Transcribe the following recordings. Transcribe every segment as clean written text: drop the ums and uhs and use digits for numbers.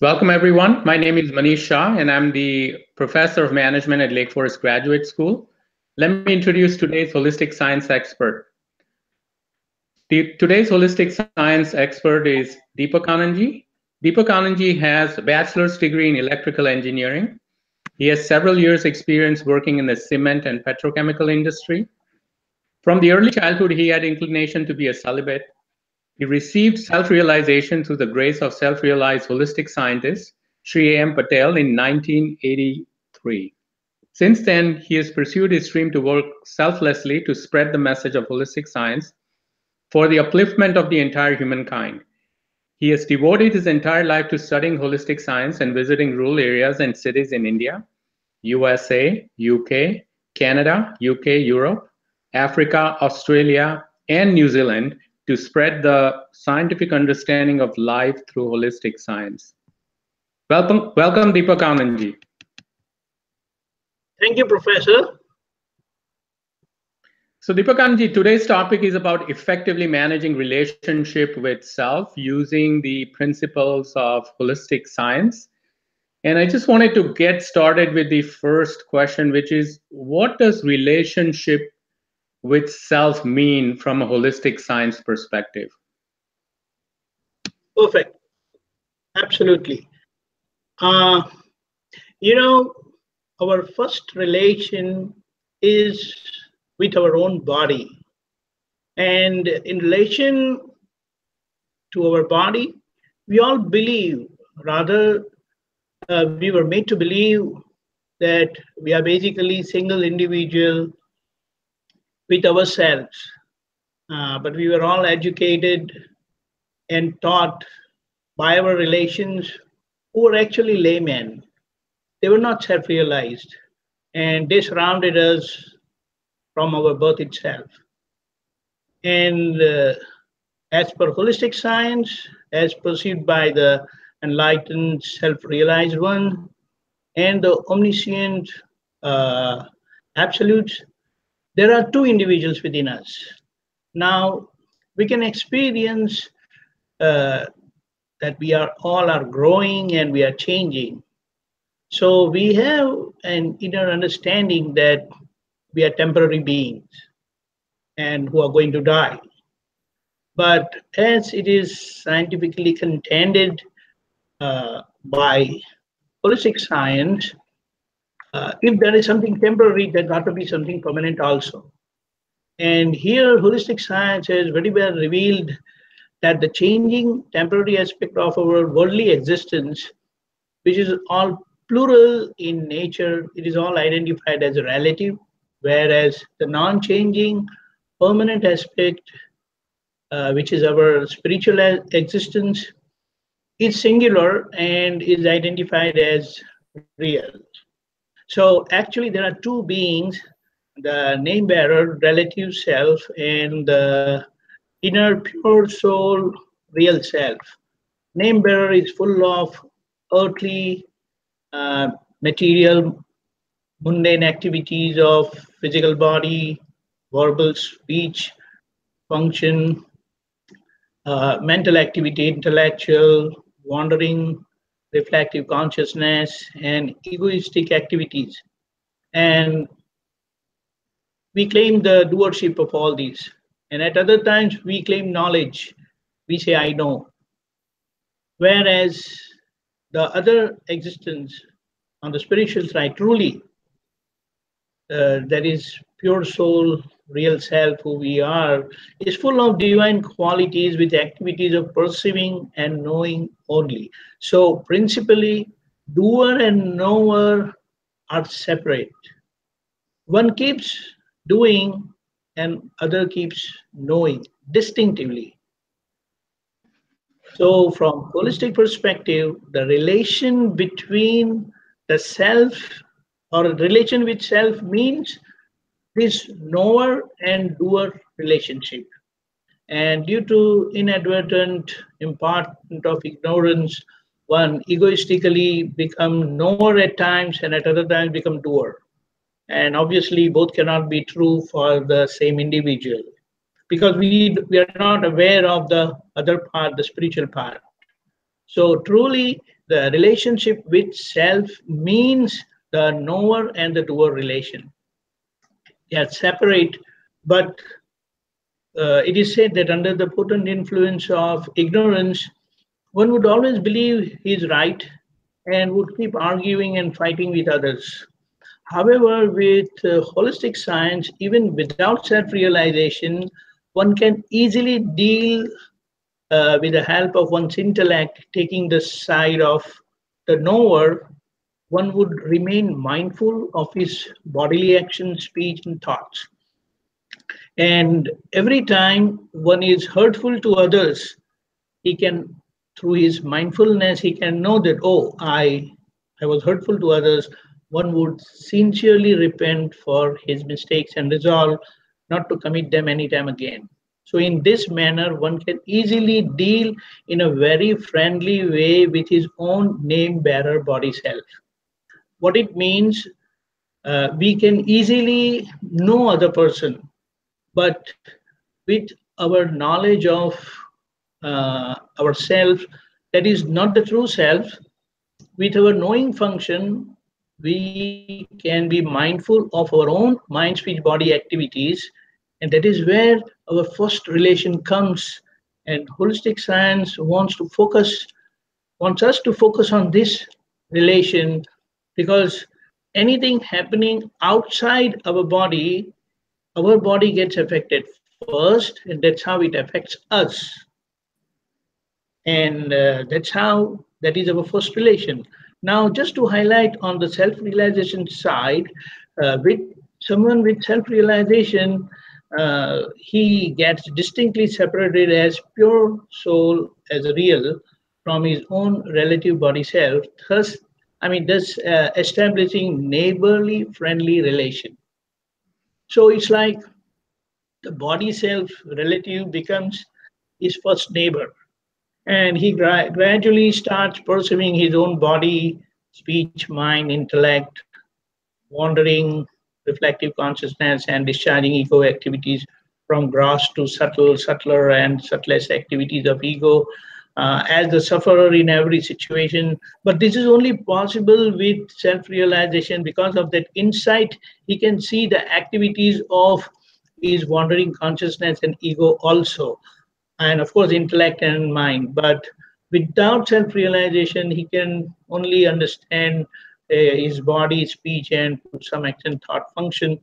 Welcome, everyone. My name is Manish Shah, and I'm the Professor of Management at Lake Forest Graduate School. Let me introduce today's holistic science expert. Today's holistic science expert is Deepakanandji. Deepakanandji has a bachelor's degree in electrical engineering. He has several years' experience working in the cement and petrochemical industry. From the early childhood, he had inclination to be a celibate. He received self-realization through the grace of self-realized holistic scientist Sri A. M. Patel in 1983. Since then, he has pursued his dream to work selflessly to spread the message of holistic science for the upliftment of the entire humankind. He has devoted his entire life to studying holistic science and visiting rural areas and cities in India, USA, UK, Canada, UK, Europe, Africa, Australia, and New Zealand to spread the scientific understanding of life through holistic science. Welcome, Deepakanandji. Thank you, Professor. So Deepakanandji, today's topic is about effectively managing relationship with self using the principles of holistic science. And I just wanted to get started with the first question, which is, what does relationship with self mean from a holistic science perspective? Perfect. Absolutely. Our first relation is with our own body. And in relation to our body, we all believe, rather, we were made to believe that we are basically single individual with ourselves. But we were all educated and taught by our relations who were actually laymen. They were not self-realized, and they surrounded us from our birth itself. And as per holistic science, as perceived by the enlightened, self-realized one, and the omniscient absolutes, there are two individuals within us. Now, we can experience that we are all are growing and we are changing. So we have an inner understanding that we are temporary beings and who are going to die. But as it is scientifically contended by holistic science, if there is something temporary, there got to be something permanent also. And here, holistic science has very well revealed that the changing temporary aspect of our worldly existence, which is all plural in nature, it is all identified as a relative, whereas the non-changing permanent aspect, which is our spiritual existence, is singular and is identified as real. So actually there are two beings, the name bearer, relative self, and the inner pure soul, real self. Name bearer is full of earthly, material, mundane activities of physical body, verbal speech, function, mental activity, intellectual, wandering, reflective consciousness, and egoistic activities. And we claim the doership of all these. And at other times, we claim knowledge. We say, I know. Whereas the other existence on the spiritual side, truly, that is pure soul, real self, who we are, is full of divine qualities with activities of perceiving and knowing only. So principally, doer and knower are separate. One keeps doing and other keeps knowing distinctively. So from holistic perspective, the relation between the self or relation with self means this knower and doer relationship. And due to inadvertent impartment of ignorance, one egoistically become knower at times and at other times become doer. And obviously both cannot be true for the same individual, because we are not aware of the other part, the spiritual part. So truly, The relationship with self means the knower and the doer relation. They are separate, but it is said that under the potent influence of ignorance, one would always believe he is right and would keep arguing and fighting with others. However, with holistic science, even without self realization, one can easily deal with the help of one's intellect, taking the side of the knower. One would remain mindful of his bodily action, speech, and thoughts. And every time one is hurtful to others, he can, through his mindfulness, he can know that, oh, I was hurtful to others. One would sincerely repent for his mistakes and resolve not to commit them anytime again. So in this manner, one can easily deal in a very friendly way with his own name bearer body self. What it means, we can easily know other person, but with our knowledge of ourself, that is not the true self. With our knowing function, we can be mindful of our own mind, speech, body activities, and that is where our first relation comes. And holistic science wants us to focus on this relation, because anything happening outside our body gets affected first, and that's how it affects us. And that is our first relation. Now, just to highlight on the self-realization side, with someone with self-realization, he gets distinctly separated as pure soul, as a real, from his own relative body self, thus establishing neighborly friendly relation. So it's like the body self relative becomes his first neighbor, and he gradually starts perceiving his own body, speech, mind, intellect, wandering, reflective consciousness, and discharging ego activities from gross to subtler, and subtlest activities of ego as the sufferer in every situation. But this is only possible with self realization. Because of that insight, he can see the activities of his wandering consciousness and ego also, and of course intellect and mind. But without self-realization, he can only understand his body, speech, and to some extent thought function.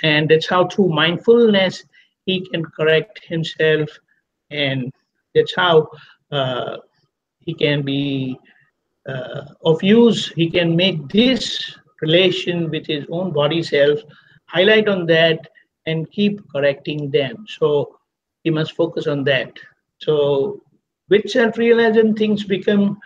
And that's how through mindfulness he can correct himself, and that's how uh, he can be of use. He can make this relation with his own body self, highlight on that, and keep correcting them. So he must focus on that. So with self-realization, things become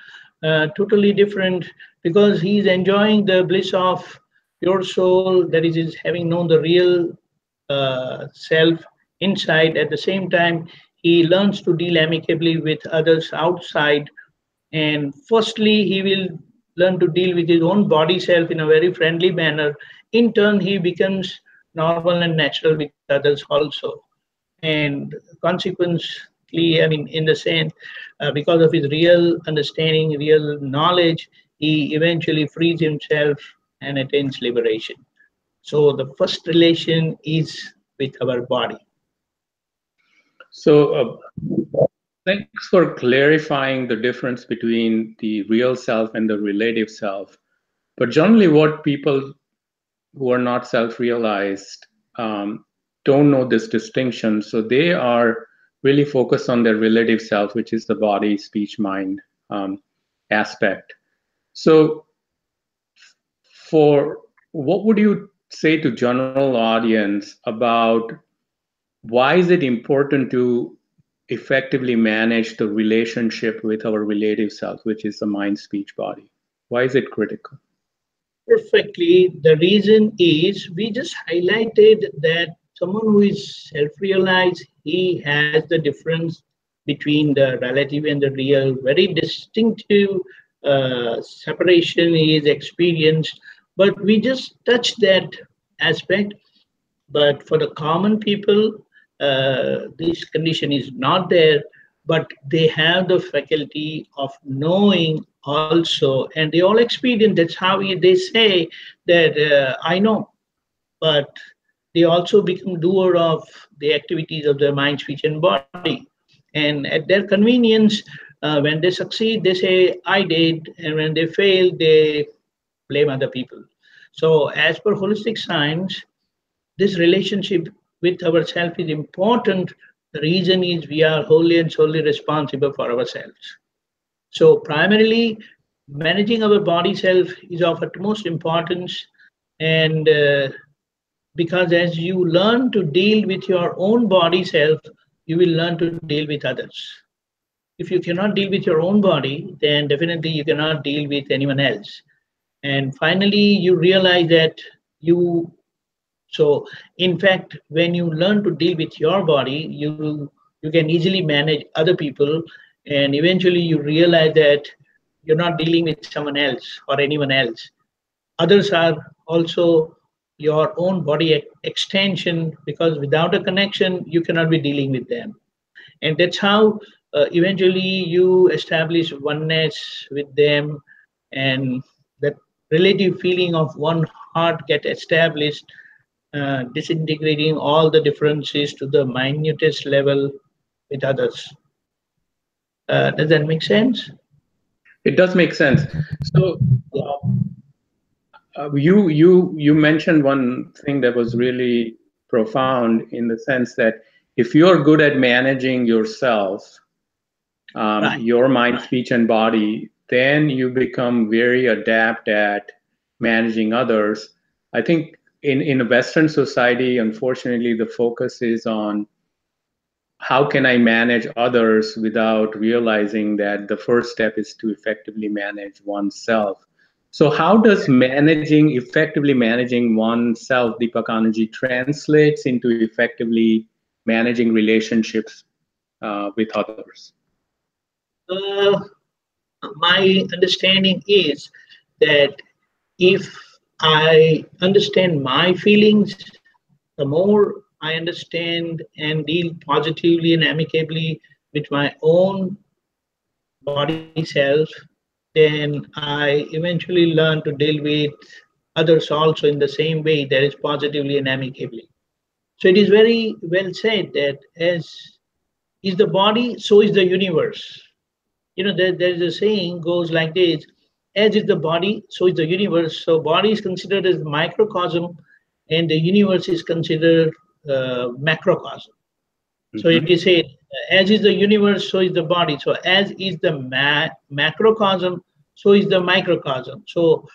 totally different, because he's enjoying the bliss of pure soul, that is having known the real self inside. At the same time, he learns to deal amicably with others outside. And firstly, he will learn to deal with his own body self in a very friendly manner. In turn, he becomes normal and natural with others also. And consequently, in the sense, because of his real understanding, real knowledge, he eventually frees himself and attains liberation. So the first relation is with our body. So thanks for clarifying the difference between the real self and the relative self. But generally, what people who are not self-realized don't know this distinction. So they are really focused on their relative self, which is the body, speech, mind aspect. So for what would you say to general audience about why is it important to effectively manage the relationship with our relative self, which is the mind, speech, body? Why is it critical? Perfectly. The reason is we just highlighted that someone who is self-realized, he has the difference between the relative and the real, very distinctive separation is experienced. But we just touch that aspect. But for the common people, this condition is not there, but they have the faculty of knowing also, and they all experience. That's how they say that I know, but they also become doer of the activities of their mind, speech, and body. And at their convenience, when they succeed, they say I did, and when they fail, they blame other people. So, as per holistic science, this relationship with ourselves is important. The reason is we are wholly and solely responsible for ourselves. So, primarily, managing our body self is of utmost importance. And because as you learn to deal with your own body self, you will learn to deal with others. If you cannot deal with your own body, then definitely you cannot deal with anyone else. And finally, you realize that you so, in fact, when you learn to deal with your body, you can easily manage other people, and eventually you realize that you're not dealing with someone else or anyone else. Others are also your own body extension, because without a connection, you cannot be dealing with them. And that's how eventually you establish oneness with them, and that relative feeling of one heart get established, disintegrating all the differences to the minutest level with others. Does that make sense? It does make sense. So Yeah. you mentioned one thing that was really profound, in the sense that if you're good at managing yourself, Right. your mind, speech, and body, then you become very adept at managing others. I think in a Western society, unfortunately, the focus is on how can I manage others without realizing that the first step is to effectively manage oneself. So how does effectively managing oneself, Deepakanandji, translates into effectively managing relationships with others? Uh, my understanding is that if I understand my feelings, the more I understand and deal positively and amicably with my own body self, then I eventually learn to deal with others also in the same way, that is positively and amicably. So it is very well said that as is the body, so is the universe. There's a saying goes like this: as is the body, so is the universe. So body is considered as microcosm, and the universe is considered macrocosm. So Mm-hmm. it is said, as is the universe, so is the body. So as is the macrocosm, so is the microcosm. So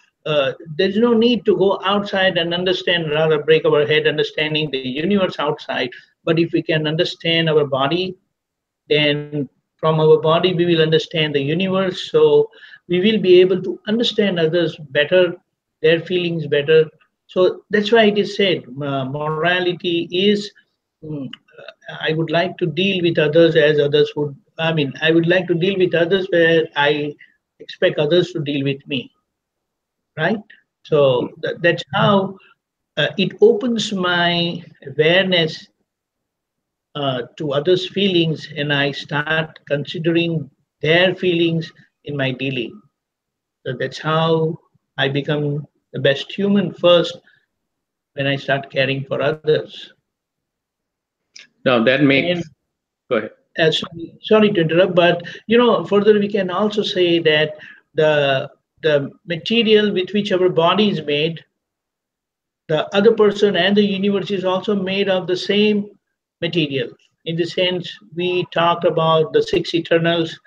there's no need to go outside and understand, rather break our head understanding the universe outside. But if we can understand our body, then from our body we will understand the universe. So we will be able to understand others better, their feelings better. So that's why it is said, morality is, mm, I would like to deal with others as others would, I would like to deal with others where I expect others to deal with me, right? So that's how it opens my awareness to others' feelings, and I start considering their feelings in my dealing. So that's how I become the best human first, when I start caring for others. No, that And makes, go ahead. sorry to interrupt, but further we can also say that the material with which our body is made, the other person and the universe is also made of the same material. In the sense, we talked about the six eternals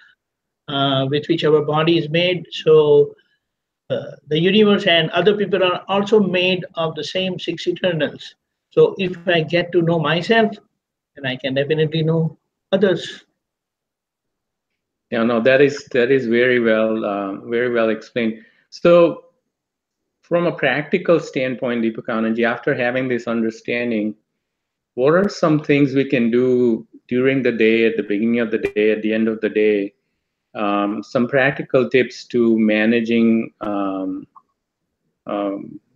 with which our body is made. So the universe and other people are also made of the same six eternals. So if I get to know myself, then I can definitely know others. Yeah, no, that is very well explained. So, from a practical standpoint, Deepakanandji, after having this understanding, what are some things we can do during the day, at the beginning of the day, at the end of the day? Some practical tips to managing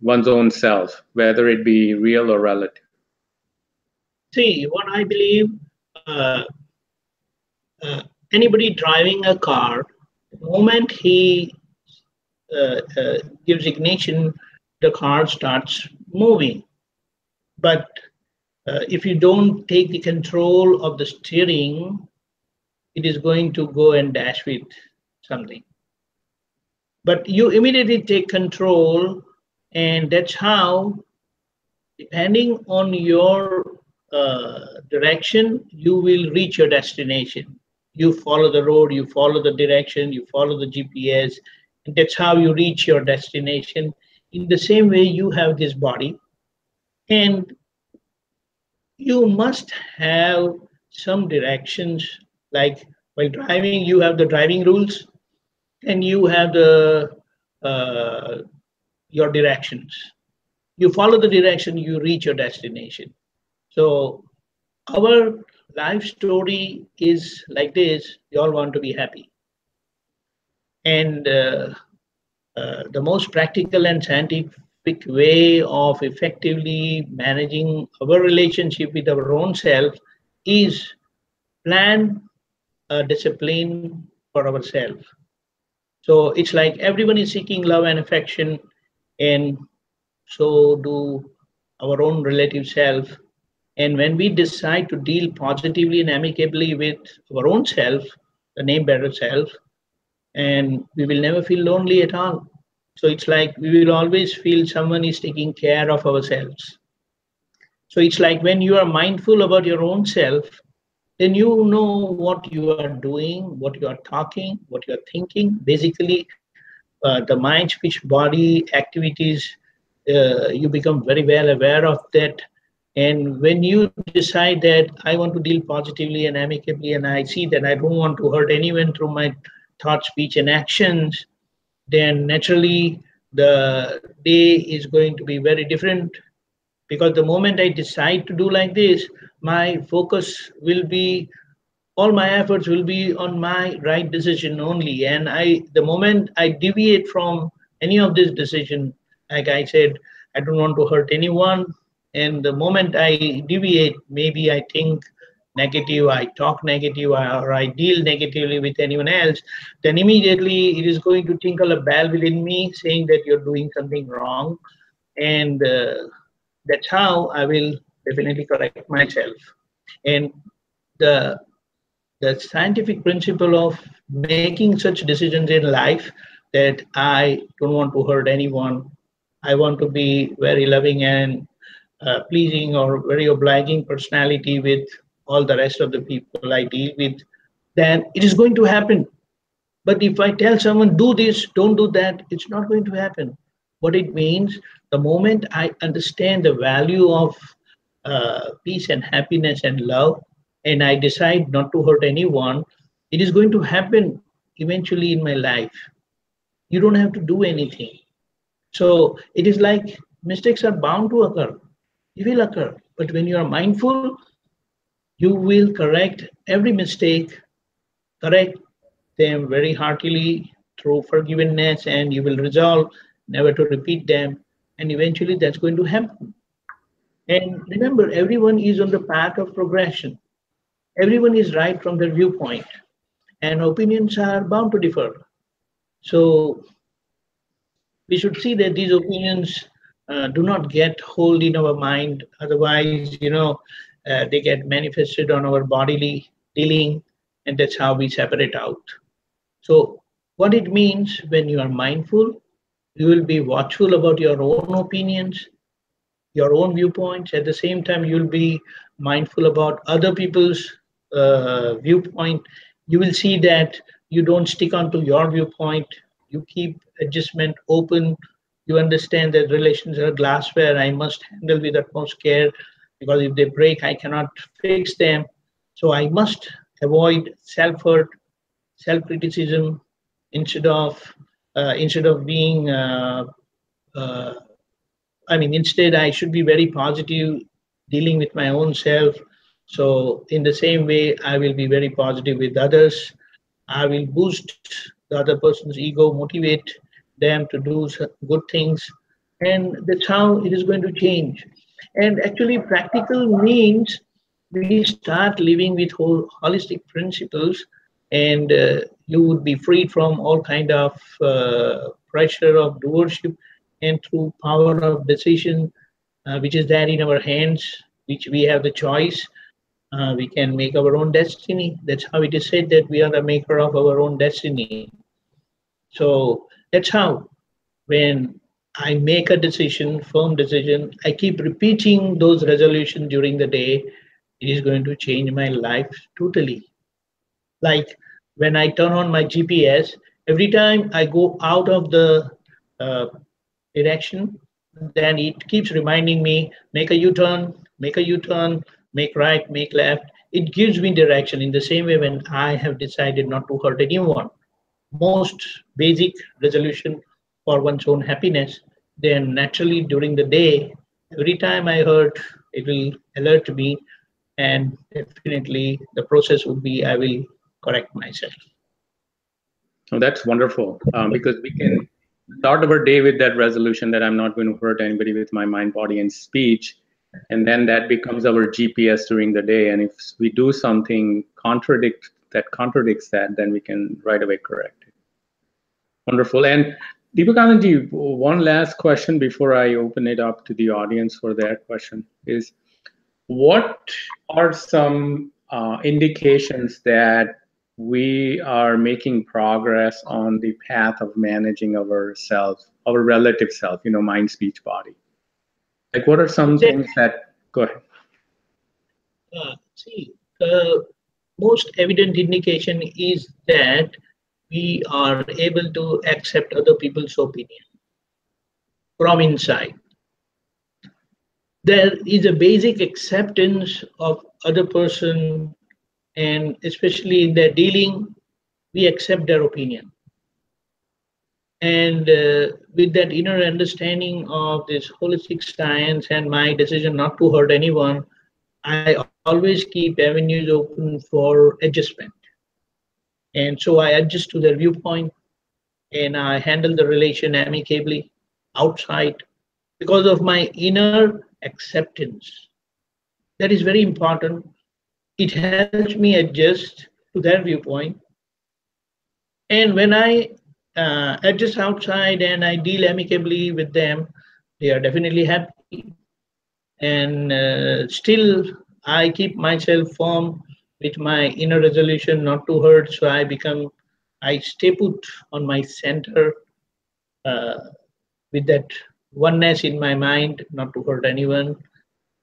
one's own self, whether it be real or relative. See, what I believe, uh, anybody driving a car, The moment he gives ignition, the car starts moving. But if you don't take the control of the steering, it is going to go and dash with something. But you immediately take control, and that's how, depending on your direction, you will reach your destination. You follow the road, you follow the direction, you follow the GPS, and that's how you reach your destination. In the same way, you have this body, and you must have some directions. Like while driving, you have the driving rules, and you have the uh, your directions. You follow the direction, you reach your destination. So our life story is like this. We all want to be happy, and the most practical and scientific way of effectively managing our relationship with our own self is plan a discipline for ourselves. So it's like everyone is seeking love and affection, and so do our own relative self. And when we decide to deal positively and amicably with our own self, the name better self, and we will never feel lonely at all. So it's like we will always feel someone is taking care of ourselves. So it's like when you are mindful about your own self, then you know what you are doing, what you are talking, what you are thinking. Basically, the mind, speech, body activities, you become very well aware of that. And when you decide that I want to deal positively and amicably, and I see that I don't want to hurt anyone through my thought, speech, and actions, then naturally the day is going to be very different, because the moment I decide to do like this, my focus will be, all my efforts will be on my right decision only. And the moment I deviate from any of this decision, like I said, I don't want to hurt anyone. And the moment I deviate, maybe I think negative, I talk negative, or I deal negatively with anyone else, then immediately it is going to tinkle a bell within me saying that you're doing something wrong. And that's how I will definitely correct myself. And the the scientific principle of making such decisions in life, that I don't want to hurt anyone, I want to be very loving and pleasing or very obliging personality with all the rest of the people I deal with, then it is going to happen. But if I tell someone, do this, don't do that, it's not going to happen. What it means, the moment I understand the value of peace and happiness and love, and I decide not to hurt anyone, it is going to happen eventually in my life. You don't have to do anything. So it is like mistakes are bound to occur. They will occur. But when you are mindful, you will correct every mistake, correct them very heartily through forgiveness, and you will resolve never to repeat them. And eventually that's going to happen. And remember, everyone is on the path of progression. Everyone is right from their viewpoint, and opinions are bound to differ. So we should see that these opinions do not get hold in our mind. Otherwise, they get manifested on our bodily dealing, and that's how we separate out. So what it means, when you are mindful, you will be watchful about your own opinions, your own viewpoints. At the same time, you'll be mindful about other people's viewpoint. You will see that you don't stick onto your viewpoint. You keep adjustment open. You understand that relations are glassware. I must handle with utmost care, because if they break, I cannot fix them. So I must avoid self-hurt, self-criticism, instead of being uh, instead, I should be very positive, dealing with my own self. So, in the same way, I will be very positive with others. I will boost the other person's ego, motivate them to do good things. And that's how it is going to change. And actually, practical means we start living with whole holistic principles. and you would be freed from all kind of pressure of doership, and through power of decision, which is there in our hands, which we have the choice. We can make our own destiny. That's how it is said that we are the maker of our own destiny. So that's how, when I make a decision, firm decision, I keep repeating those resolutions during the day, it is going to change my life totally. Like when I turn on my GPS, every time I go out of the uh, direction, then it keeps reminding me, make a U-turn, make a U-turn, make right, make left. It gives me direction in the same way when I have decided not to hurt anyone. Most basic resolution for one's own happiness. Then naturally during the day, every time I hurt, it will alert me, and definitely the process would be I will correct myself. Oh, that's wonderful, because we can start our day with that resolution that I'm not going to hurt anybody with my mind, body, and speech. And then that becomes our GPS during the day. And if we do something contradicts that, then we can right away correct it. Wonderful. And Deepakanandji, one last question before I open it up to the audience for their question is, what are some indications that we are making progress on the path of managing ourselves, our relative self, mind, speech, body? Like, what are some things that, go ahead. See, the most evident indication is that we are able to accept other people's opinion from inside. There is a basic acceptance of other person, and especially in their dealing, we accept their opinion. And with that inner understanding of this holistic science and my decision not to hurt anyone, I always keep avenues open for adjustment. And so I adjust to their viewpoint, and I handle the relation amicably outside because of my inner acceptance. That is very important. It helps me adjust to their viewpoint. And when I adjust outside and I deal amicably with them, they are definitely happy. And still, I keep myself firm with my inner resolution not to hurt. So I stay put on my center uh, with that oneness in my mind, not to hurt anyone.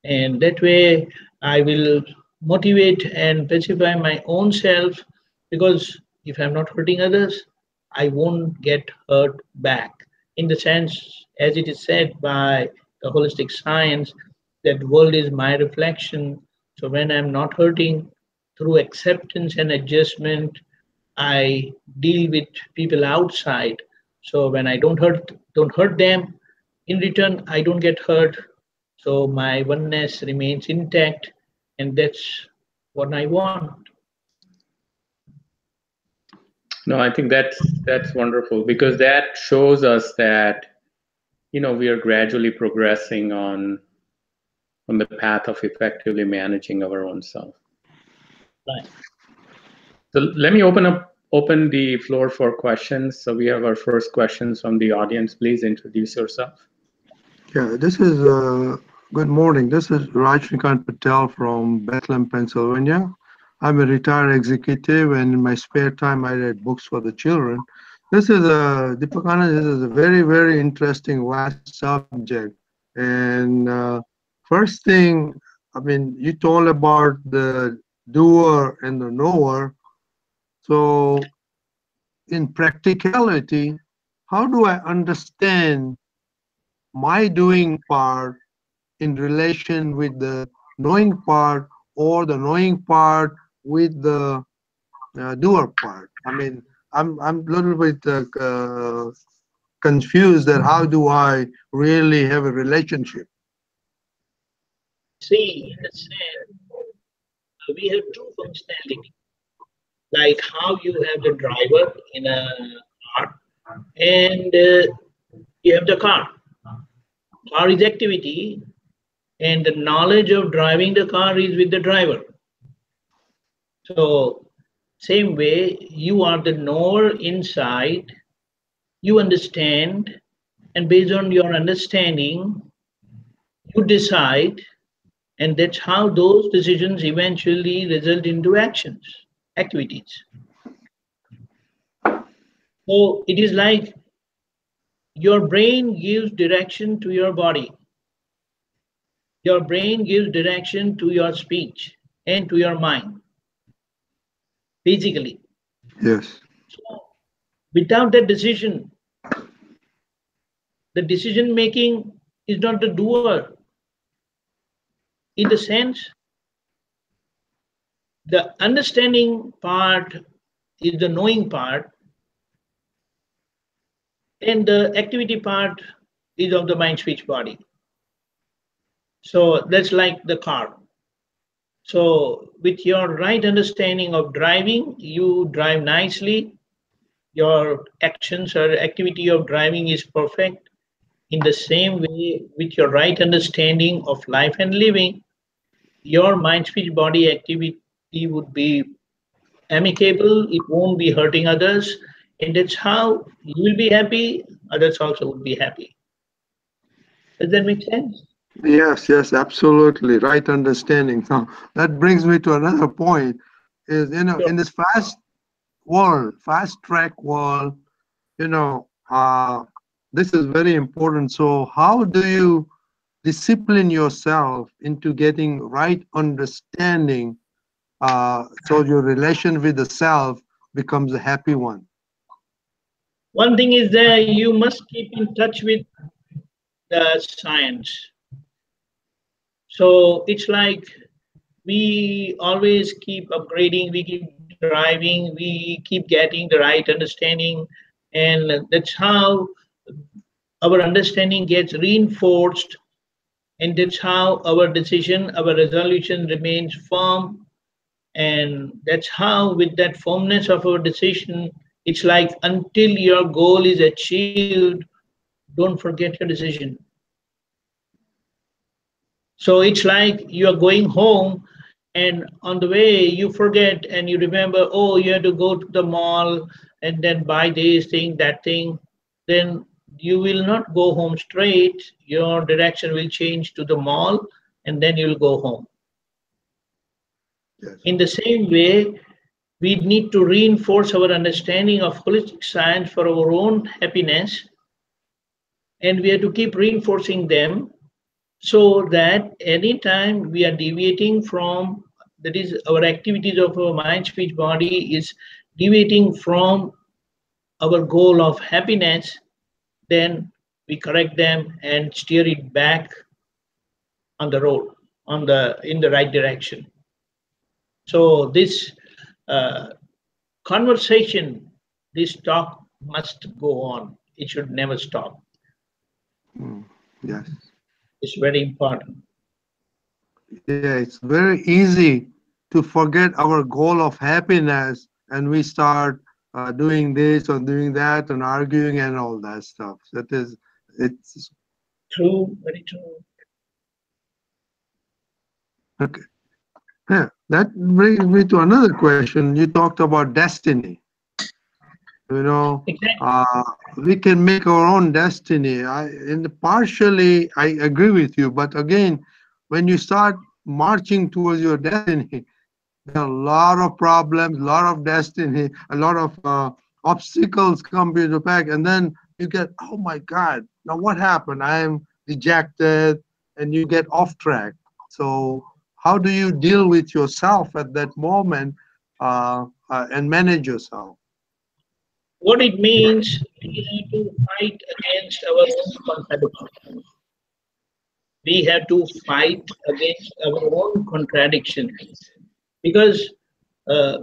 And that way, I will motivate and pacify my own self, because if I'm not hurting others, I won't get hurt back. In the sense, as it is said by the holistic science, that world is my reflection. So when I'm not hurting, through acceptance and adjustment, I deal with people outside. So when I don't hurt them, in return I don't get hurt. So my oneness remains intact, and that's what I want. No, I think that's wonderful, because that shows us that we are gradually progressing on the path of effectively managing our own self. Right. So let me open the floor for questions. So we have our first questions from the audience. Please introduce yourself. Yeah, this is good morning. This is Rajnikant Patel from Bethlehem, Pennsylvania. I'm a retired executive, and in my spare time, I read books for the children. This is Deepakanandji, this is a very, very interesting, vast subject. And first thing, I mean, you told about the doer and the knower. So in practicality, how do I understand my doing part in relation with the knowing part, or the knowing part with the doer part? I mean, I'm a little bit confused that how do I really have a relationship? See, in the sense, we have two functionality, like how you have the driver in a car, and you have the car. Car is activity, and the knowledge of driving the car is with the driver. So Same way, you are the knower inside, you understand, and based on your understanding, you decide, and that's how those decisions eventually result into actions, activities. So it is like your brain gives direction to your body. Your brain gives direction to your speech and to your mind, physically. Yes. So without that decision, the decision making is not the doer. In the sense, the understanding part is the knowing part, and the activity part is of the mind, speech, body. So that's like the car. So with your right understanding of driving, you drive nicely. Your actions or activity of driving is perfect. In the same way, with your right understanding of life and living, your mind, speech, body activity would be amicable, it won't be hurting others, and that's how you will be happy, others also will be happy. Does that make sense? Yes, yes, absolutely. Right understanding. Now, that brings me to another point is, Sure. in this fast world, fast track world, this is very important. So how do you discipline yourself into getting right understanding, so your relation with the self becomes a happy one? One thing is that you must keep in touch with the science. So it's like we always keep upgrading, we keep driving, we keep getting the right understanding, and that's how our understanding gets reinforced, and that's how our decision, our resolution remains firm. And that's how, with that firmness of our decision, it's like until your goal is achieved, don't forget your decision. So it's like you are going home, and on the way you forget and you remember, oh, you have to go to the mall and then buy this thing, that thing. Then you will not go home straight. Your direction will change to the mall, and then you'll go home. Yes. In the same way, we need to reinforce our understanding of holistic science for our own happiness, and we have to keep reinforcing them so that anytime we are deviating from, that is, our activities of our mind, speech, body is deviating from our goal of happiness, then we correct them and steer it back on the road, on the in the right direction. So this uh, conversation, this talk must go on. It should never stop. Mm, yes. It's very important. Yeah, it's very easy to forget our goal of happiness, and we start doing this or doing that and arguing and all that stuff. It's True, very true. okay. Yeah, that brings me to another question. You talked about destiny. You know, Exactly. uh, we can make our own destiny. Partially, I agree with you, but again, when you start marching towards your destiny, there are a lot of problems, a lot of destiny, a lot of obstacles come into pack, and then you get, oh my God, now what happened? I am dejected, and you get off track. So, how do you deal with yourself at that moment, and manage yourself? What it means, we have to fight against our own contradictions. We have to fight against our own contradictions because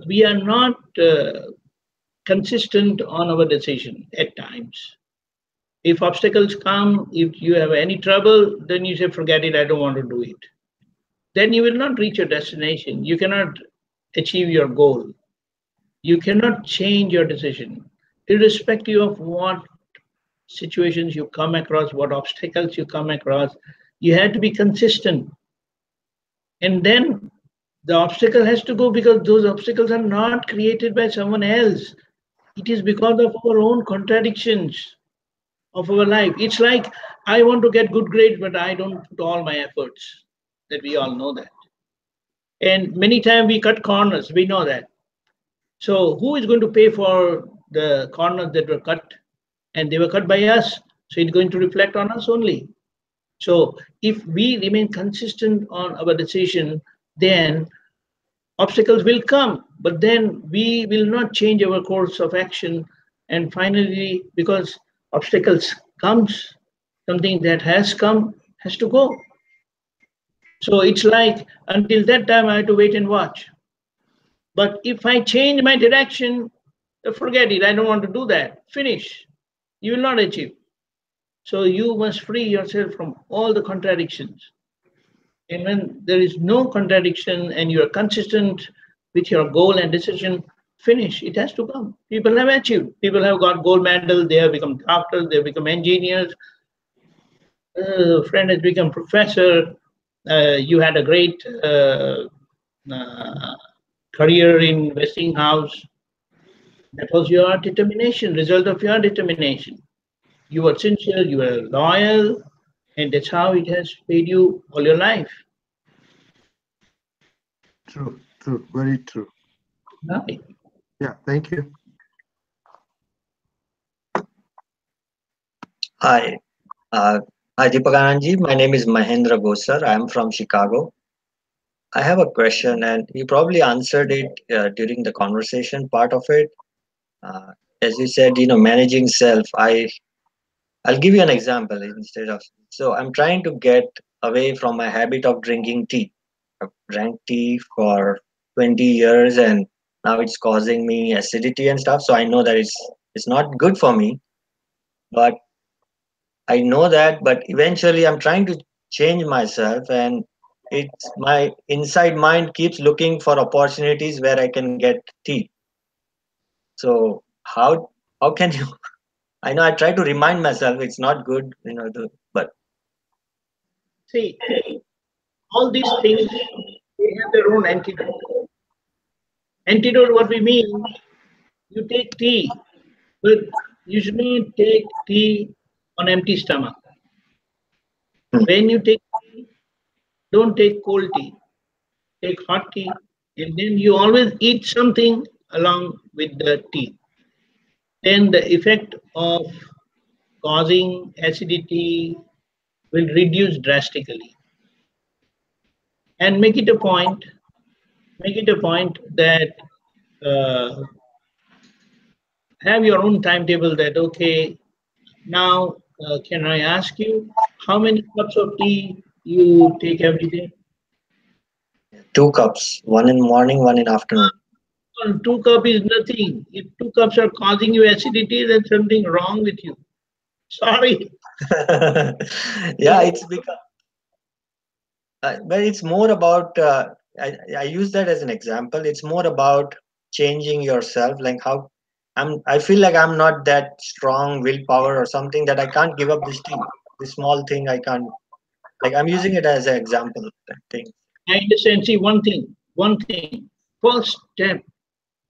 we are not consistent on our decision at times. If obstacles come, if you have any trouble, then you say, forget it, I don't want to do it. Then you will not reach your destination. You cannot achieve your goal. You cannot change your decision, irrespective of what situations you come across, what obstacles you come across. You have to be consistent. And then The obstacle has to go because those obstacles are not created by someone else. It is because of our own contradictions of our life. It's like I want to get good grades, but I don't put all my efforts. That we all know that. And many times we cut corners. We know that. So who is going to pay for the corners that were cut? And they were cut by us. So it's going to reflect on us only. So if we remain consistent on our decision, then obstacles will come, but then we will not change our course of action. And finally, because obstacles comes, something that has come has to go. So it's like until that time I have to wait and watch. But if I change my direction, forget it. I don't want to do that. Finish. You will not achieve. So you must free yourself from all the contradictions. And when there is no contradiction and you are consistent with your goal and decision, finish. It has to come. People have achieved. People have got gold medal. They have become doctors. They have become engineers. Friend has become professor. You had a great uh, career in Westinghouse. That was your determination, result of your determination. You were sincere, you were loyal, and that's how it has paid you all your life. True, true, very true. Right. Yeah, thank you. Hi, hi Deepakanandji. My name is Mahendra Gosar. I am from Chicago. I have a question, and you probably answered it during the conversation part of it. Uh, as you said, managing self. I'll give you an example instead of. So I'm trying to get away from my habit of drinking tea. I've drank tea for 20 years, and now it's causing me acidity and stuff. So I know that it's not good for me, but I know that, but eventually I'm trying to change myself, and it's my inside mind keeps looking for opportunities where I can get tea. So how can you? I know I try to remind myself it's not good, but See, all these things, they have their own antidote. Antidote, what we mean, you take tea, but you should not take tea on empty stomach. When you take tea, don't take cold tea, take hot tea, and then you always eat something along with the tea. Then the effect of causing acidity will reduce drastically. And make it a point that uh, have your own timetable that, okay, now can I ask you how many cups of tea you take every day? 2 cups, one in morning, one in afternoon. Well, 2 cup is nothing. If 2 cups are causing you acidity, there's something wrong with you. Sorry. Yeah, it's become, but it's more about. I use that as an example. It's more about changing yourself, like how I feel like I'm not that strong willpower or something that I can't give up this thing. This small thing I can't. Like I'm using it as an example. That thing. I understand. See, one thing. First step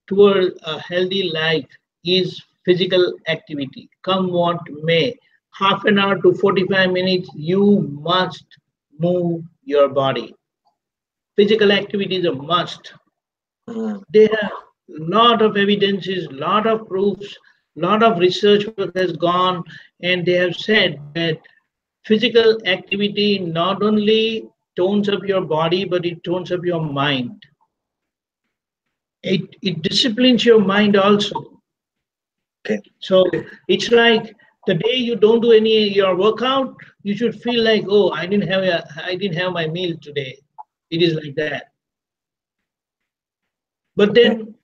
toward a healthy life is physical activity. Come what may. Half an hour to 45 minutes, you must move your body. Physical activity is a must. Mm. There are lot of evidences, lot of proofs, lot of research work has gone, and they have said that physical activity not only tones up your body, but it tones up your mind. It disciplines your mind also. Okay. So it's like the day you don't do any your workout, you should feel like, oh, I didn't have my meal today. It is like that. But Okay.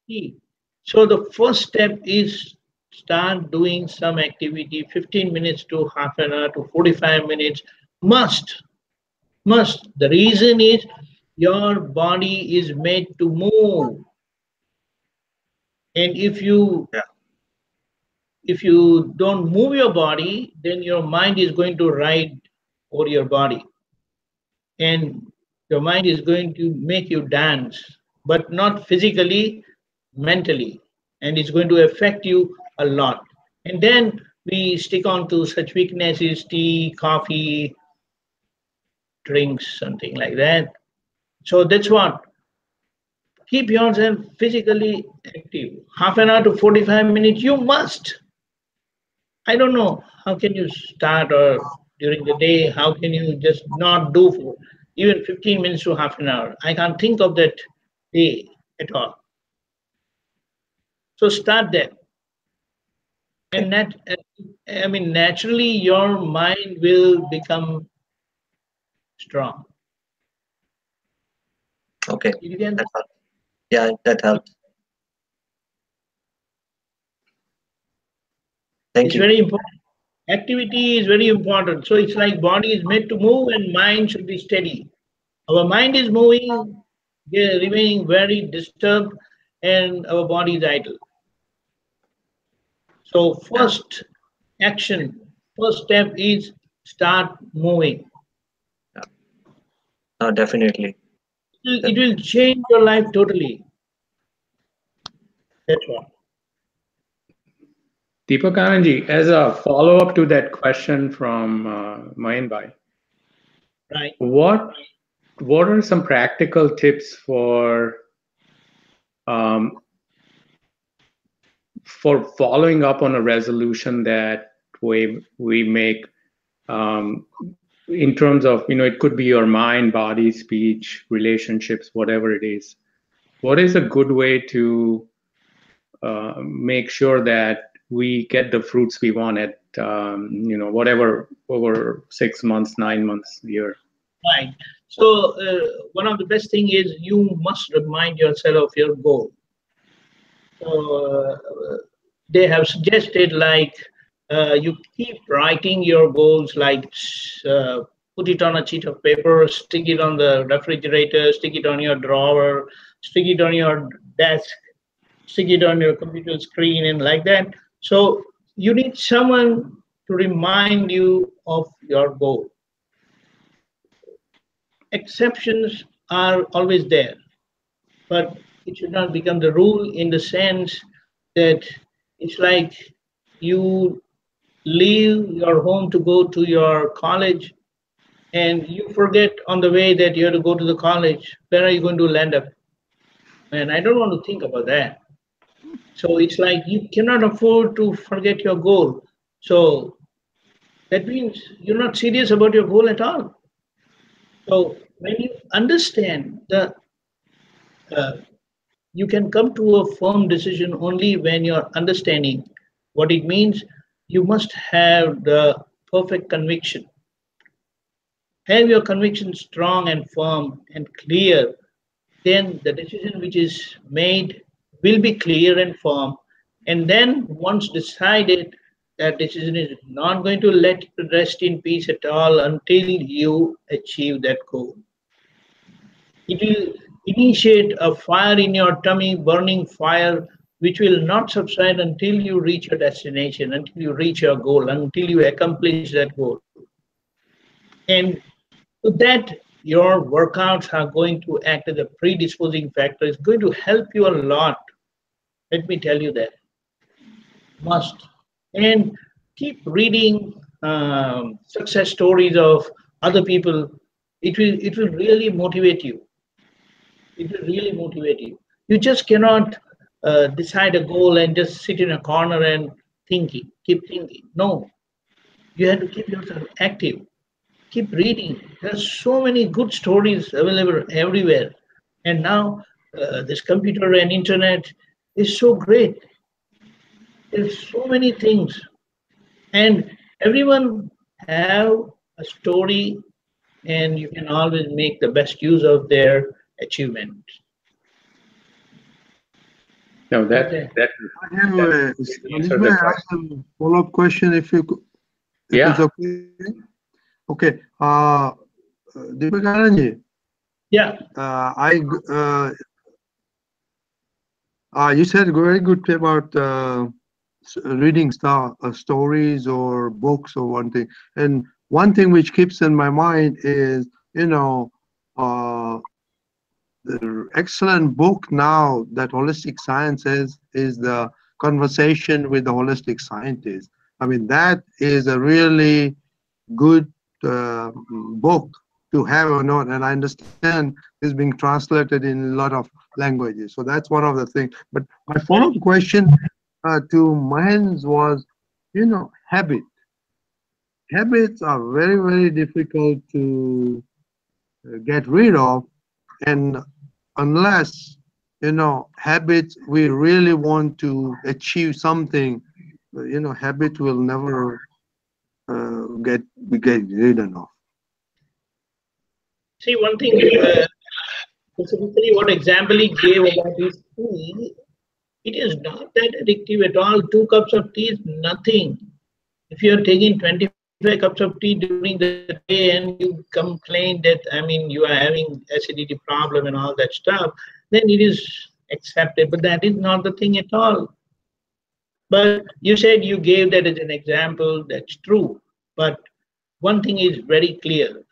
then, so the first step is start doing some activity, 15 minutes to half an hour to 45 minutes. Must, must. The reason is your body is made to move. And Yeah. if you don't move your body, then your mind is going to ride over your body. And Your mind is going to make you dance, but not physically, mentally, and it's going to affect you a lot. And then we stick on to such weaknesses, tea, coffee, drinks, something like that. So that's what. Keep yourself physically active. Half an hour to 45 minutes, you must. I don't know how can you start or during the day, how can you just not do for even 15 minutes to half an hour? I can't think of that day at all. So start there. And I mean, naturally, your mind will become strong. Okay. You can. That helps. Yeah, that helps. Thank It's you. very important. Activity is very important. So it's like body is made to move and mind should be steady. Our mind is moving, we are remaining very disturbed, and our body is idle. So Yeah. first action, first step is start moving. Yeah. No, definitely. It will change your life totally. That's what. Deepakanandji, as a follow-up to that question from Mayanbhai, Right. what are some practical tips um, for following up on a resolution that we make um, in terms of, it could be your mind, body, speech, relationships, whatever it is. What is a good way to make sure that we get the fruits we want at whatever, over 6 months, 9 months, year? Right. So one of the best thing is you must remind yourself of your goal. So they have suggested like you keep writing your goals, like put it on a sheet of paper, stick it on the refrigerator, stick it on your drawer, stick it on your desk, stick it on your computer screen, and like that. So you need someone to remind you of your goal. Exceptions are always there, but it should not become the rule in the sense that it's like you leave your home to go to your college and you forget on the way that you have to go to the college. Where are you going to land up? And I don't want to think about that. So it's like you cannot afford to forget your goal. So that means you're not serious about your goal at all. So when you understand uh, you can come to a firm decision only when you're understanding what it means. You must have the perfect conviction. Have your conviction strong and firm and clear, then the decision which is made will be clear and firm. And then once decided, that decision is not going to let you rest in peace at all until you achieve that goal. It will initiate a fire in your tummy, burning fire, which will not subside until you reach your destination, until you reach your goal, until you accomplish that goal. And to that, your workouts are going to act as a predisposing factor. It's going to help you a lot. Let me tell you that. Must. And keep reading success stories of other people. It will really motivate you. It will really motivate you. You just cannot decide a goal and just sit in a corner and keep thinking. No, you have to keep yourself active. Keep reading. There's so many good stories available everywhere. And now this computer and internet is so great. There's so many things. And everyone have a story and you can always make the best use of their achievement. No, Okay. I have a, answer may the I ask question. a follow-up question if it's Yeah. okay? Okay. Deepakanandji, Yeah. You said very good thing about reading stories or books or one thing. And one thing which keeps in my mind is, the excellent book now that holistic science is the Conversation with the Holistic Scientist. I mean, that is a really good book to have or not, and I understand is being translated in a lot of languages. So that's one of the things. But my follow-up question to Mahen's was, habit. Habits are very, very difficult to get rid of, and unless habits we really want to achieve something, habit will never get rid of. See, one thing, specifically what example he gave about his tea, it is not that addictive at all. 2 cups of tea is nothing. If you are taking 25 cups of tea during the day and you complain that, you are having acidity problem and all that stuff, then it is accepted. But that is not the thing at all. But you said you gave that as an example. That's true. But one thing is very clear.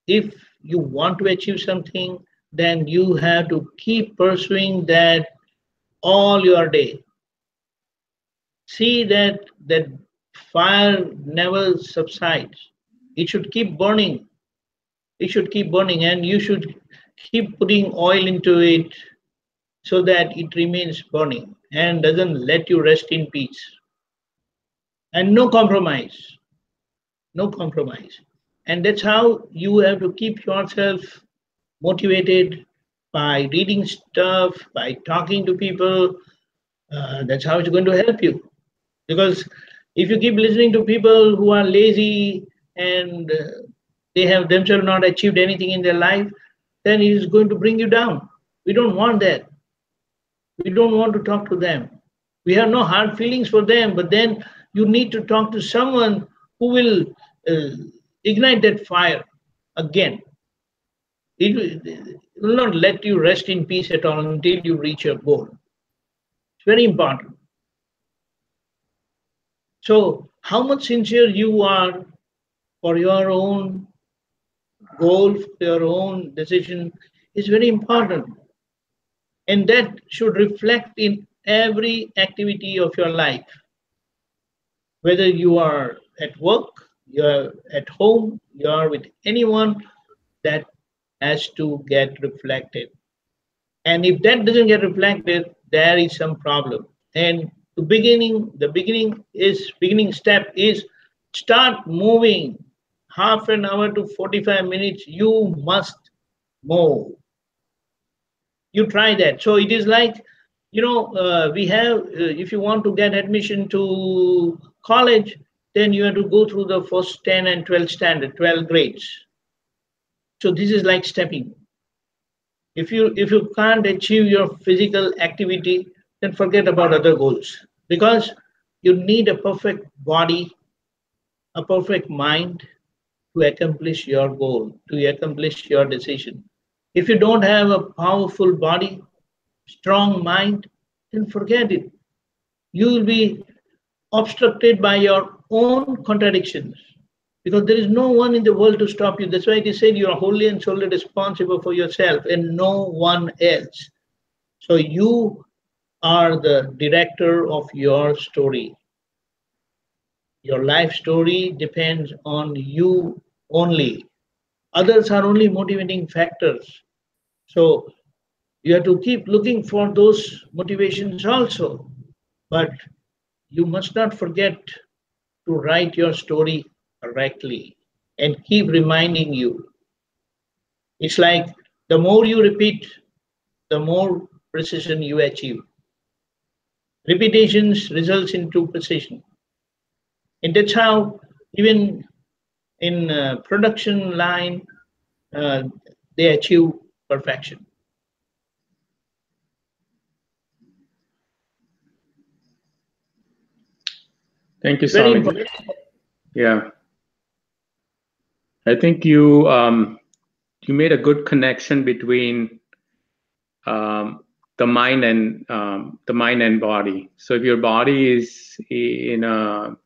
If you want to achieve something, then you have to keep pursuing that all your day. See that fire never subsides. It should keep burning. It should keep burning, and you should keep putting oil into it so that it remains burning and doesn't let you rest in peace. And no compromise. No compromise. And that's how you have to keep yourself motivated by reading stuff, by talking to people. That's how it's going to help you. Because if you keep listening to people who are lazy and they have themselves not achieved anything in their life, then it is going to bring you down. We don't want that. We don't want to talk to them. We have no hard feelings for them, but then you need to talk to someone who will ignite that fire again. It will not let you rest in peace at all until you reach your goal. It's very important. So, how much sincere you are for your own goal, for your own decision is very important. And that should reflect in every activity of your life. Whether you are at work, you are at home, you are with anyone, that has to get reflected. And if that doesn't get reflected, there is some problem. And the beginning step is start moving. Half an hour to 45 minutes, you must move. You try that. So it is like, we have, if you want to get admission to college, then you have to go through the first 10 and 12 standard, 12 grades. So this is like stepping. If you can't achieve your physical activity, then forget about other goals, because you need a perfect body, a perfect mind to accomplish your goal, to accomplish your decision. If you don't have a powerful body, strong mind, then forget it. You will be obstructed by your own contradictions, because there is no one in the world to stop you. That's why it is said you are wholly and solely responsible for yourself and no one else. So you are the director of your story. Your life story depends on you only. Others are only motivating factors. So you have to keep looking for those motivations also. But you must not forget to write your story correctly and keep reminding you. It's like the more you repeat, the more precision you achieve. Repetitions results into precision. And that's how even in production line, uh, they achieve perfection. Thank you, Very Swami. important. Yeah, I think you made a good connection between the mind and body. So if your body is in a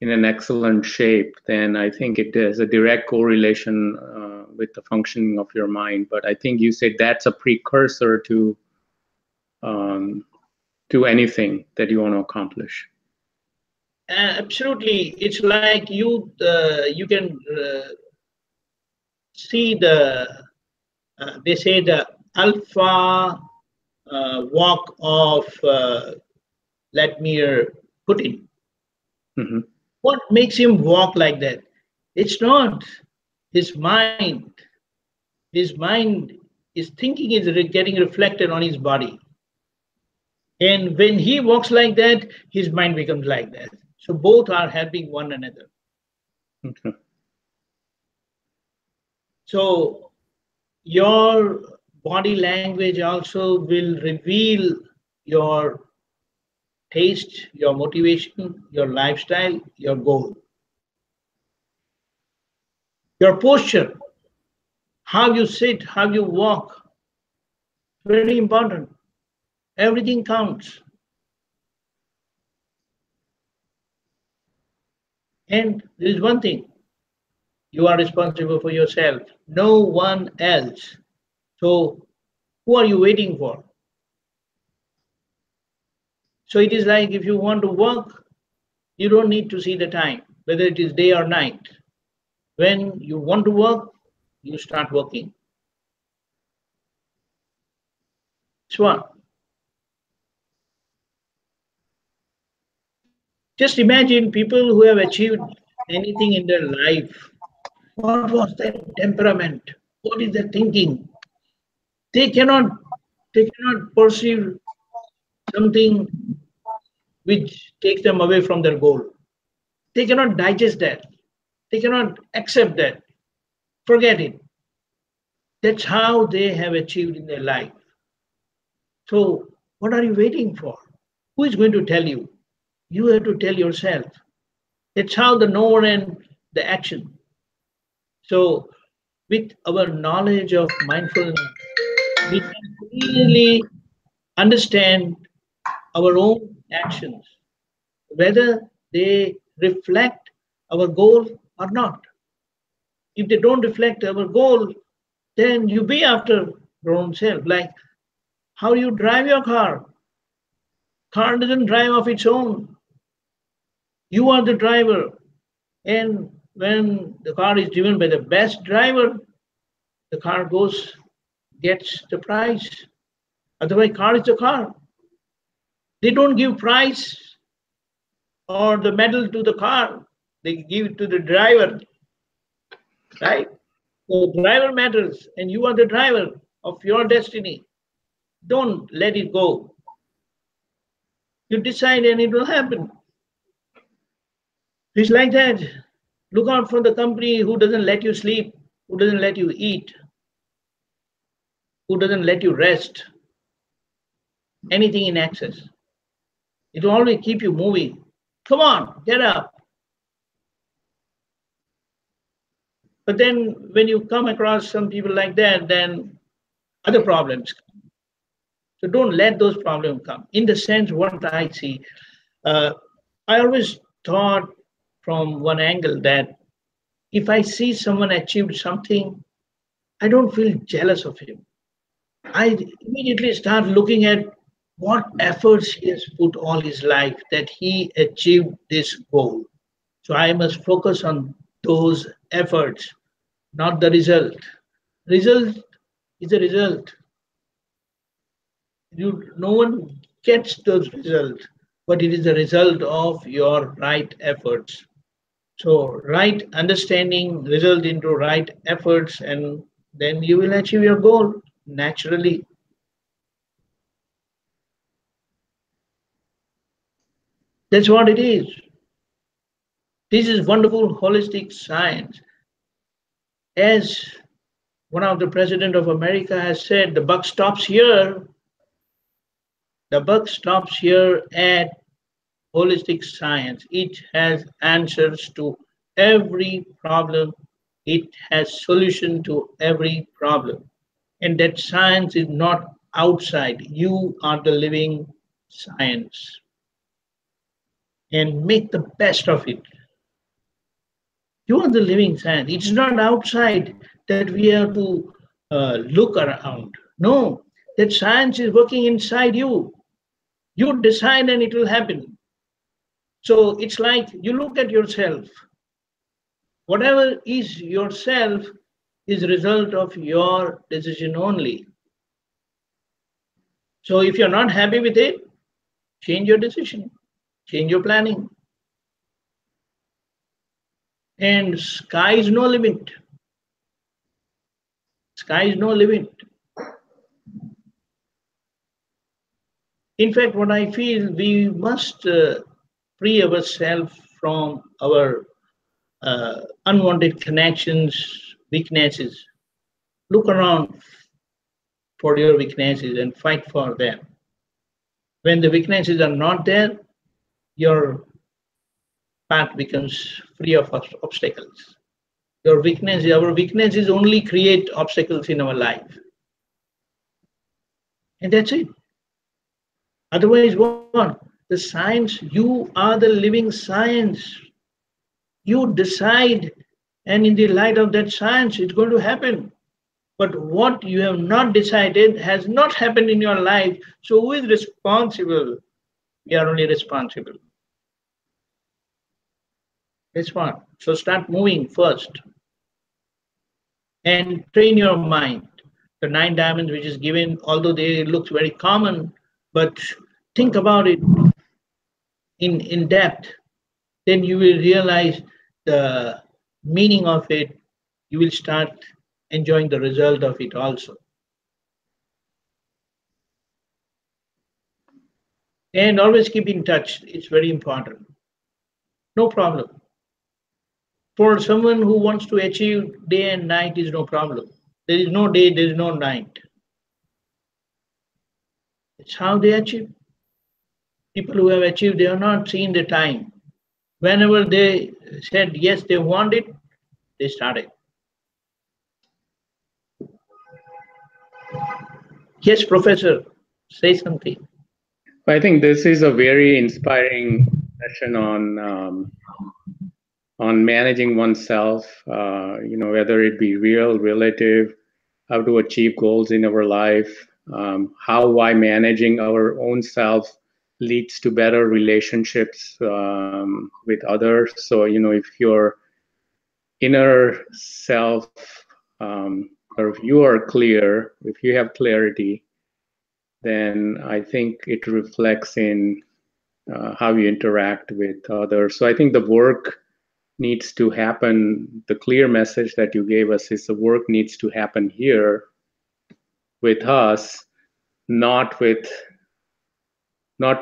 in an excellent shape, then I think it has a direct correlation with the functioning of your mind. But I think you said that's a precursor to anything that you want to accomplish. Absolutely, it's like you can see they say the alpha walk of Vladimir Putin. Mm-hmm. What makes him walk like that? It's not his mind. His mind, his thinking is getting reflected on his body. And when he walks like that, his mind becomes like that. So both are helping one another. Okay. So your body language also will reveal your taste, your motivation, your lifestyle, your goal. Your posture, how you sit, how you walk, very important. Everything counts. And there is one thing, you are responsible for yourself, no one else. So who are you waiting for? So it is like if you want to work, you don't need to see the time, whether it is day or night. When you want to work, you start working. Swan. Just imagine people who have achieved anything in their life. What was their temperament? What is their thinking? They cannot perceive something which takes them away from their goal. They cannot digest that. They cannot accept that. Forget it. That's how they have achieved in their life. So, what are you waiting for? Who is going to tell you? You have to tell yourself. That's how the knower and the action. So, with our knowledge of mindfulness, we can clearly understand our own actions, whether they reflect our goal or not. If they don't reflect our goal, then you be after your own self. Like how you drive your car. Car doesn't drive of its own. You are the driver. And when the car is driven by the best driver, the car gets the prize. Otherwise, car is the car. They don't give prize or the medal to the car. They give it to the driver, right? The driver matters, and you are the driver of your destiny. Don't let it go. You decide, and it will happen. It's like that. Look out for the company who doesn't let you sleep, who doesn't let you eat, who doesn't let you rest. Anything in excess. It will always keep you moving. Come on, get up. But then when you come across some people like that, then other problems come. So don't let those problems come. In the sense, what I see, I always thought from one angle that if I see someone achieved something, I don't feel jealous of him. I immediately start looking at what efforts he has put all his life that he achieved this goal. So I must focus on those efforts, not the result. Result is a result. No one gets those results, but it is the result of your right efforts. So right understanding result into right efforts, and then you will achieve your goal naturally. That's what it is. This is wonderful holistic science. As one of the president of America has said, the buck stops here. The buck stops here at holistic science. It has answers to every problem. It has solution to every problem. And that science is not outside. You are the living science. And make the best of it. You are the living science. It's not outside that we have to look around. No, that science is working inside you. You decide and it will happen. So it's like you look at yourself. Whatever is yourself is a result of your decision only. So if you're not happy with it, change your decision, change your planning. And sky is no limit. Sky is no limit. In fact, what I feel, we must free ourselves from our unwanted connections, weaknesses. Look around for your weaknesses and fight for them. When the weaknesses are not there, your path becomes free of obstacles. Our weaknesses only create obstacles in our life. And that's it. Otherwise, what? The science, you are the living science. You decide, and in the light of that science, it's going to happen. But what you have not decided has not happened in your life. So who is responsible? We are only responsible. That's what. So start moving first. And train your mind. The 9 diamonds which is given, although they look very common, but think about it in depth. Then you will realize the meaning of it. You will start enjoying the result of it also. And always keep in touch. It's very important. No problem. For someone who wants to achieve day and night is no problem. There is no day, there is no night. It's how they achieve. People who have achieved, they have not seen the time. Whenever they said yes, they want it, they started. Yes, Professor, say something. I think this is a very inspiring session on managing oneself, whether it be real, relative, how to achieve goals in our life, why managing our own self leads to better relationships with others. So, if your inner self, or if you are clear, if you have clarity, then I think it reflects in how you interact with others. So I think the work needs to happen. The clear message that you gave us is the work needs to happen here with us, not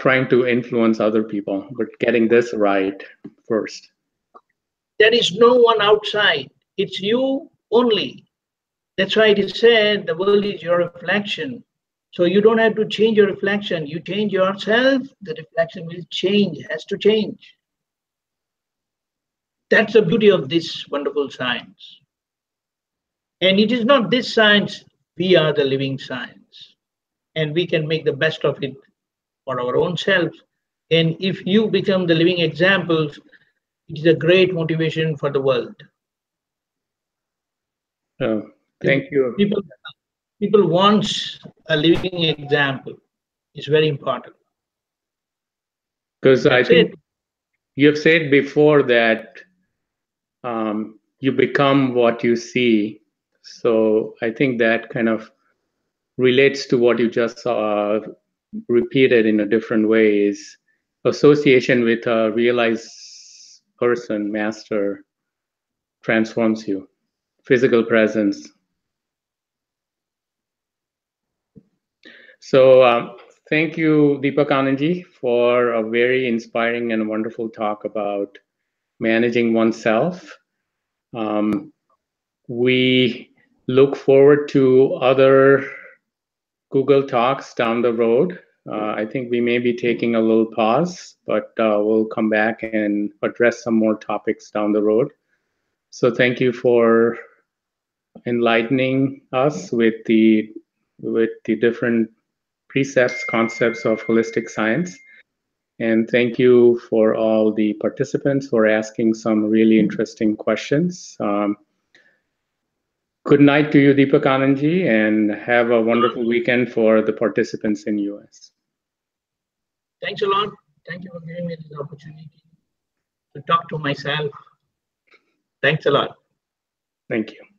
trying to influence other people, but getting this right first. There is no one outside. It's you only. That's why it is said the world is your reflection. So you don't have to change your reflection. You change yourself, the reflection will change, has to change. That's the beauty of this wonderful science. And it is not this science, we are the living science. And we can make the best of it for our own self. And if you become the living examples, it is a great motivation for the world. Thank you. People want a living example. It's very important. Because I think you have said before that you become what you see. So I think that kind of relates to what you just repeated in a different way, is association with a realized person, master, transforms you. Physical presence. So thank you, Deepakanandji, for a very inspiring and wonderful talk about managing oneself. We look forward to other Google Talks down the road. I think we may be taking a little pause, but we'll come back and address some more topics down the road. So thank you for enlightening us with the different precepts, concepts of holistic science. And thank you for all the participants for asking some really interesting questions. Good night to you, Deepakanandji, and have a wonderful weekend for the participants in US. Thanks a lot. Thank you for giving me this opportunity to talk to myself. Thanks a lot. Thank you.